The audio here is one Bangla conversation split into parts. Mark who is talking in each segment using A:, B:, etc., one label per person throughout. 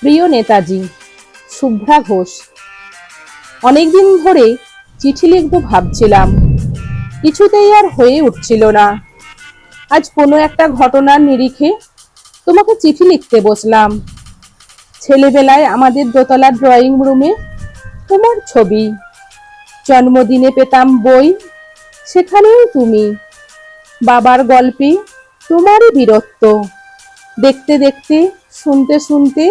A: প্রিয় নেতাজি শুভ্রা ঘোষ। অনেকদিন ধরে চিঠি লিখবো ভাবছিলাম, কিছুতেই আর হয়ে উঠছিল না। আজ কোনো একটা ঘটনার নিরিখে তোমাকে চিঠি লিখতে বসলাম। ছেলেবেলায় আমাদের দোতলা ড্রয়িং রুমে তোমার ছবি, জন্মদিনে পেতাম বই, সেখানেও তুমি। বাবার গল্পে তোমারই বীরত্ব, দেখতে দেখতে, শুনতে শুনতে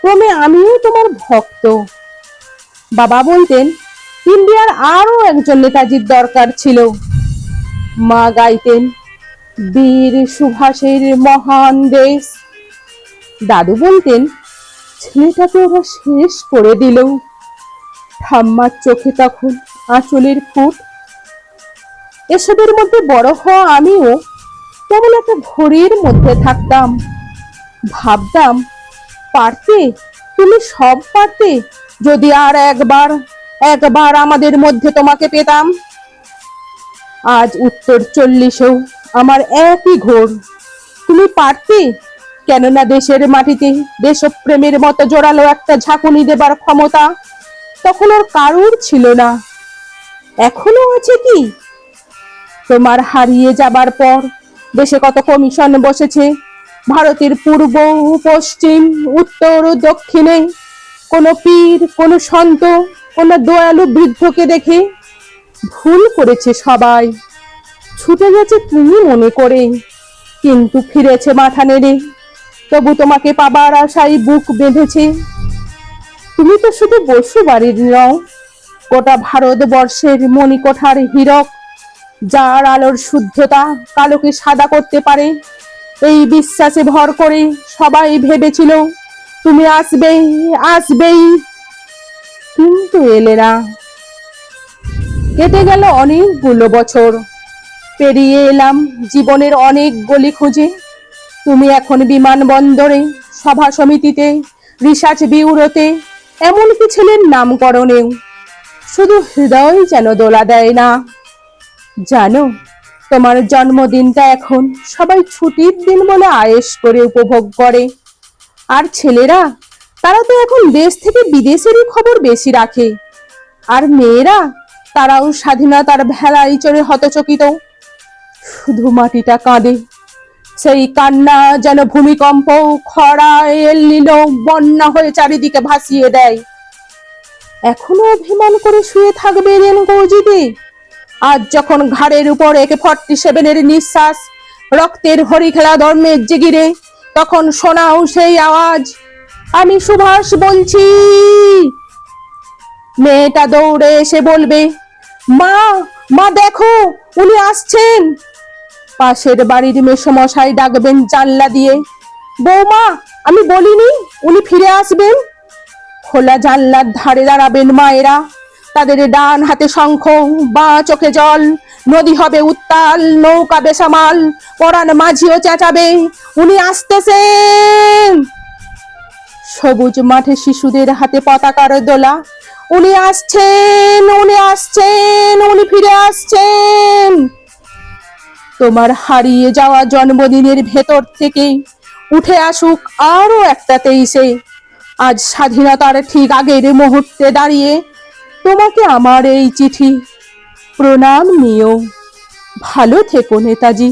A: ক্রমে আমিও তোমার ভক্ত। বাবা বলতেন ইন্ডিয়ার আরো একজন নেতাজির দরকার ছিল। মা গাইতেন বীর সুভাষের মহান দেশ। দাদু বলতেন ছেলেটাকে ওরা শেষ করে দিল। ঠাম্মার চোখে তখন আঁচলের ফুট। এসবের মধ্যে বড় হওয়া আমিও কেমন একটা ঘড়ির মধ্যে থাকতাম। ভাবতাম পারতে, তুমি সব পারতে যদি আর একবার একবার আমাদের মধ্যে তোমাকে পেতাম। আজ উত্তর 40-এও আমার একই ঘোর, তুমি পারতে। কেননা দেশের মাটিতে দেশপ্রেমের মতো জোরালো একটা ঝাঁকুনি দেবার ক্ষমতা তখন আর কারুর ছিল না। এখনো আছে কি? তোমার হারিয়ে যাবার পর দেশে কত কমিশন বসেছে, ভারতের পূর্ব পশ্চিম উত্তর ও দক্ষিণে। কোন পীর, কোন সন্ত, কোন দয়ালু বৃদ্ধকে দেখে ভুল করেছে সবাই, ছুটে গেছে তুমি মনে করে, কিন্তু ফিরেছে মাথা নেড়ে। তবু তোমাকে পাবার আশায় বুক বেঁধেছে। তুমি তো শুধু বসু বাড়ির নও, গোটা ভারতবর্ষের মণিকোঠার হীরক, যার আলোর শুদ্ধতা কালোকে সাদা করতে পারে। এই বিশ্বাসে ভর করে সবাই ভেবেছিল তুমি আসবেই আসবেই, কিন্তু এলে না। কেটে গেল অনেকগুলো বছর, পেরিয়ে এলাম জীবনের অনেক গলি খুঁজে। তুমি এখন বিমানবন্দরে, সভা সমিতিতে, রিসার্চ ব্যুরোতে, এমনকি ছেলের নামকরণেও। শুধু হৃদয় যেন দোলা দেয় না। জানো, তোমার জন্মদিনটা এখন সবাই ছুটির দিন বলে আয়েশ করে উপভোগ করে। আর ছেলেরা, তারা তো এখন দেশ থেকে বিদেশেরই খবর বেশি রাখে। আর মেয়েরা, তারাও স্বাধীনতার ভেলায় চড়ে হতচকিত। শুধু মাটিটা কাঁদে, সেই কান্না যেন ভূমিকম্প, খরা, এল নিনো, বন্যা হয়ে চারিদিকে ভাসিয়ে দেয়। এখনো অভিমান করে শুয়ে থাকবে রেনগৌজিতে? আজ যখন ঘাড়ের উপর AK-47 নিঃশ্বাস, রক্তের হরিখেলা ধর্মের জিগিরে, তখন শোনাও সেই আওয়াজ, আমি সুভাষ বলছি। মেয়েটা দৌড়ে এসে বলবে, মা, মা দেখো, উনি আসছেন। পাশের বাড়ির মেসোমশাই ডাকবেন জানলা দিয়ে, বৌমা, আমি বলিনি উনি ফিরে আসবেন? খোলা জানলার ধারে দাঁড়াবেন মায়েরা, তাদের ডান হাতে শঙ্খ, বাঁ চোখে জল। নদী হবে উত্তাল, নৌকা বেসামাল, পরাণ মাঝিও চেঁচাবে, উনি আসতেছেন। সবুজ মাঠে শিশুদের হাতে পতাকার দোলা, উনি আসছেন, উনি আসছেন, উনি ফিরে আসছেন। তোমার হারিয়ে যাওয়া জন্মদিনের ভেতর থেকে উঠে আসুক আরো একটা 23-এ। আজ স্বাধীনতার ঠিক আগের মুহূর্তে দাঁড়িয়ে তোমাকে আমার এই চিঠি। প্রণাম নিও। ভালো থেকো নেতাজি।